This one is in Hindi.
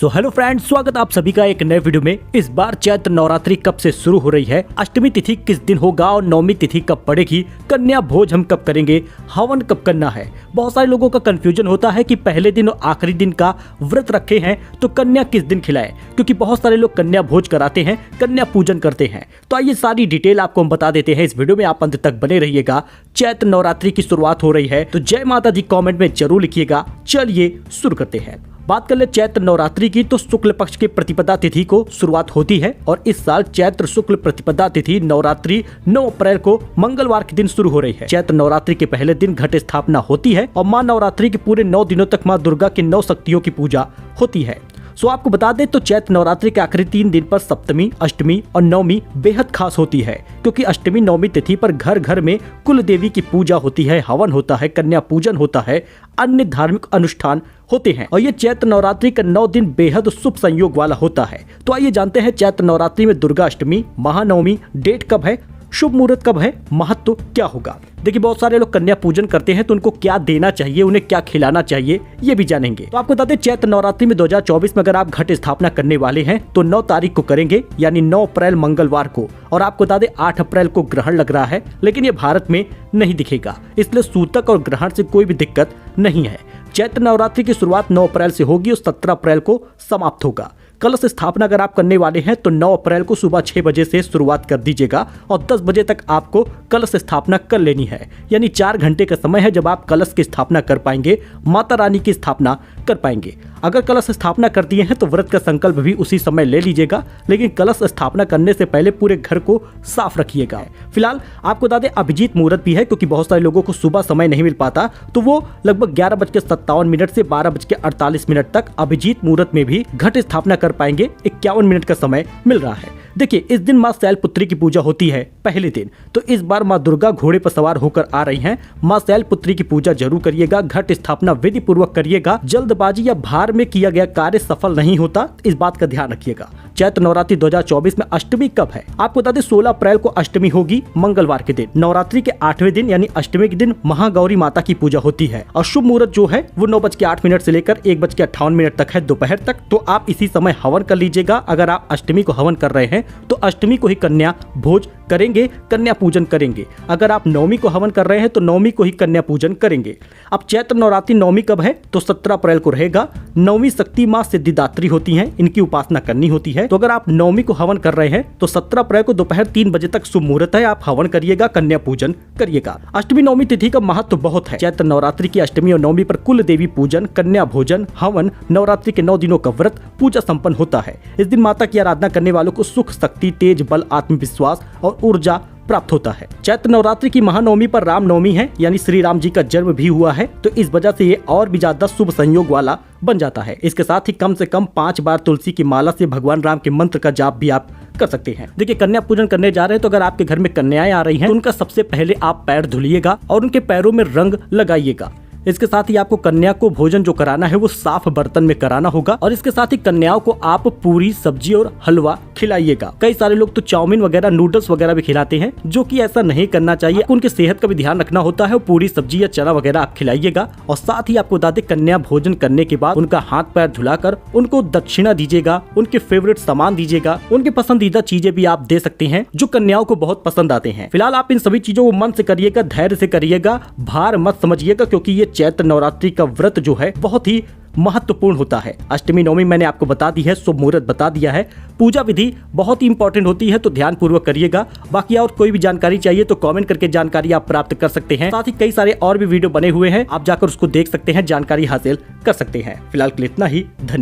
सो हेलो फ्रेंड्स, स्वागत आप सभी का एक नए वीडियो में। इस बार चैत्र नवरात्रि कब से शुरू हो रही है, अष्टमी तिथि किस दिन होगा और नवमी तिथि कब पड़ेगी, कन्या भोज हम कब करेंगे, हवन कब करना है। बहुत सारे लोगों का कंफ्यूजन होता है कि पहले दिन और आखिरी दिन का व्रत रखे हैं तो कन्या किस दिन खिलाएं, क्योंकि बहुत सारे लोग कन्या भोज कराते हैं, कन्या पूजन करते हैं। तो आइए सारी डिटेल आपको हम बता देते हैं इस वीडियो में, आप अंत तक बने रहिएगा। चैत्र नवरात्रि की शुरुआत हो रही है तो जय माता दी कमेंट में जरूर लिखिएगा। चलिए शुरू करते हैं। बात कर ले चैत्र नवरात्रि की, तो शुक्ल पक्ष के प्रतिपदा तिथि को शुरुआत होती है और इस साल चैत्र शुक्ल प्रतिपदा तिथि नवरात्रि 9 अप्रैल को मंगलवार के दिन शुरू हो रही है। चैत्र नवरात्रि के पहले दिन घट स्थापना होती है और मां नवरात्रि के पूरे 9 दिनों तक मां दुर्गा की 9 शक्तियों की पूजा होती है। सो आपको बता दें तो चैत्र नवरात्रि के आखिरी 3 दिन पर सप्तमी, अष्टमी और नवमी बेहद खास होती है, क्योंकि अष्टमी नवमी तिथि पर घर घर में कुल देवी की पूजा होती है, हवन होता है, कन्या पूजन होता है, अन्य धार्मिक अनुष्ठान होते हैं और ये चैत्र नवरात्रि का 9 दिन बेहद शुभ संयोग वाला होता है। तो आइए जानते हैं चैत्र नवरात्रि में दुर्गा अष्टमी, महानवमी डेट कब है, शुभ मुहूर्त कब है, महत्व क्या होगा। देखिए बहुत सारे लोग कन्या पूजन करते हैं तो उनको क्या देना चाहिए, उन्हें क्या खिलाना चाहिए, ये भी जानेंगे। तो आपको बता दें चैत्र नवरात्रि में 2024 में अगर आप घट स्थापना करने वाले हैं तो 9 तारीख को करेंगे, यानी 9 अप्रैल मंगलवार को। और आपको बता दें 8 अप्रैल को ग्रहण लग रहा है, लेकिन ये भारत में नहीं दिखेगा, इसलिए सूतक और ग्रहण से कोई भी दिक्कत नहीं है। चैत्र नवरात्रि की शुरुआत 9 अप्रैल से होगी और 17 अप्रैल को समाप्त होगा। कलश स्थापना अगर आप करने वाले हैं तो 9 अप्रैल को सुबह 6 बजे से शुरुआत कर दीजिएगा और 10 बजे तक आपको कलश स्थापना कर लेनी है, यानी 4 घंटे का समय है जब आप कलश की स्थापना कर पाएंगे, माता रानी की स्थापना कर पाएंगे। अगर कलश स्थापना कर दिए हैं तो व्रत का संकल्प भी उसी समय ले लीजिएगा, लेकिन कलश स्थापना करने से पहले पूरे घर को साफ रखिएगा। फिलहाल आपको बता दें अभिजीत मुहूर्त भी है, क्योंकि बहुत सारे लोगों को सुबह समय नहीं मिल पाता, तो वो लगभग 11:57 से 12:48 तक अभिजीत मुहूर्त में भी घट स्थापना कर पाएंगे। 51 मिनट का समय मिल रहा है। देखिए इस दिन मां शैलपुत्री की पूजा होती है पहले दिन, तो इस बार मां दुर्गा घोड़े पर सवार होकर आ रही हैं। मां शैलपुत्री की पूजा जरूर करिएगा, घट स्थापना विधि पूर्वक करिएगा। जल्दबाजी या भार में किया गया कार्य सफल नहीं होता, इस बात का ध्यान रखिएगा। चैत्र नवरात्रि 2024 में अष्टमी कब है, आपको बता दें 16 अप्रैल को अष्टमी होगी, मंगलवार के दिन। नवरात्रि के 8वें दिन यानी अष्टमी के दिन महागौरी माता की पूजा होती है और शुभ मुहूर्त जो है वो 9:08 से लेकर 1:58 तक है, दोपहर तक। तो आप इसी समय हवन कर लीजिएगा। अगर आप अष्टमी को हवन कर रहे हैं तो अष्टमी को ही कन्या भोज करेंगे, कन्या पूजन करेंगे। अगर आप नवमी को हवन कर रहे हैं तो नवमी को ही कन्या पूजन करेंगे। अब चैत्र नवरात्रि नवमी कब है, तो 17 अप्रैल को रहेगा। नवमी शक्ति मां सिद्धिदात्री होती हैं, इनकी उपासना करनी होती है। तो अगर आप नवमी को हवन कर रहे हैं तो 17 अप्रैल को दोपहर 3 बजे तक शुभ मुहूर्त है, आप हवन करिएगा, कन्या पूजन करिएगा। अष्टमी नवमी तिथि का महत्व बहुत है। चैत्र नवरात्रि की अष्टमी और नवमी पर कुल देवी पूजन, कन्या भोजन, हवन, नवरात्रि के 9 दिनों का व्रत पूजा संपन्न होता है। इस दिन माता की आराधना करने वालों को सुख, शक्ति, तेज, बल, आत्मविश्वास और ऊर्जा प्राप्त होता है। चैत्र नवरात्रि की महानवमी पर रामनवमी है, यानी श्री राम जी का जन्म भी हुआ है, तो इस वजह से ये और भी ज्यादा शुभ संयोग वाला बन जाता है। इसके साथ ही कम से कम 5 बार तुलसी की माला से भगवान राम के मंत्र का जाप भी आप कर सकते हैं। देखिए कन्या पूजन करने जा रहे हैं तो अगर आपके घर में कन्याएं आ रही हैं तो उनका सबसे पहले आप पैर धुलिएगा और उनके पैरों में रंग लगाइएगा। इसके साथ ही आपको कन्या को भोजन जो कराना है वो साफ बर्तन में कराना होगा और इसके साथ ही कन्याओं को आप पूरी, सब्जी और हलवा खिलाइएगा। कई सारे लोग तो चाउमीन वगैरह, नूडल्स वगैरह भी खिलाते हैं, जो कि ऐसा नहीं करना चाहिए। उनके सेहत का भी ध्यान रखना होता है। पूरी सब्जी या चना वगैरह आप खिलाइएगा और साथ ही आपको बता दें कन्या भोजन करने के बाद उनका हाथ पैर धुलाकर उनको दक्षिणा दीजिएगा, उनके फेवरेट सामान दीजिएगा, उनके पसंदीदा चीजें भी आप दे सकते हैं जो कन्याओं को बहुत पसंद आते हैं। फिलहाल आप इन सभी चीजों को मन से करिएगा, धैर्य से करिएगा, भार मत समझिएगा, क्योंकि ये चैत्र नवरात्रि का व्रत जो है बहुत ही महत्वपूर्ण होता है। अष्टमी नवमी मैंने आपको बता दी है, शुभ मुहूर्त बता दिया है, पूजा विधि बहुत ही इंपॉर्टेंट होती है, तो ध्यान पूर्वक करिएगा। बाकी और कोई भी जानकारी चाहिए तो कमेंट करके जानकारी आप प्राप्त कर सकते हैं। साथ ही कई सारे और भी वीडियो बने हुए हैं, आप जाकर उसको देख सकते हैं, जानकारी हासिल कर सकते हैं। फिलहाल के लिए इतना ही, धन्यवाद।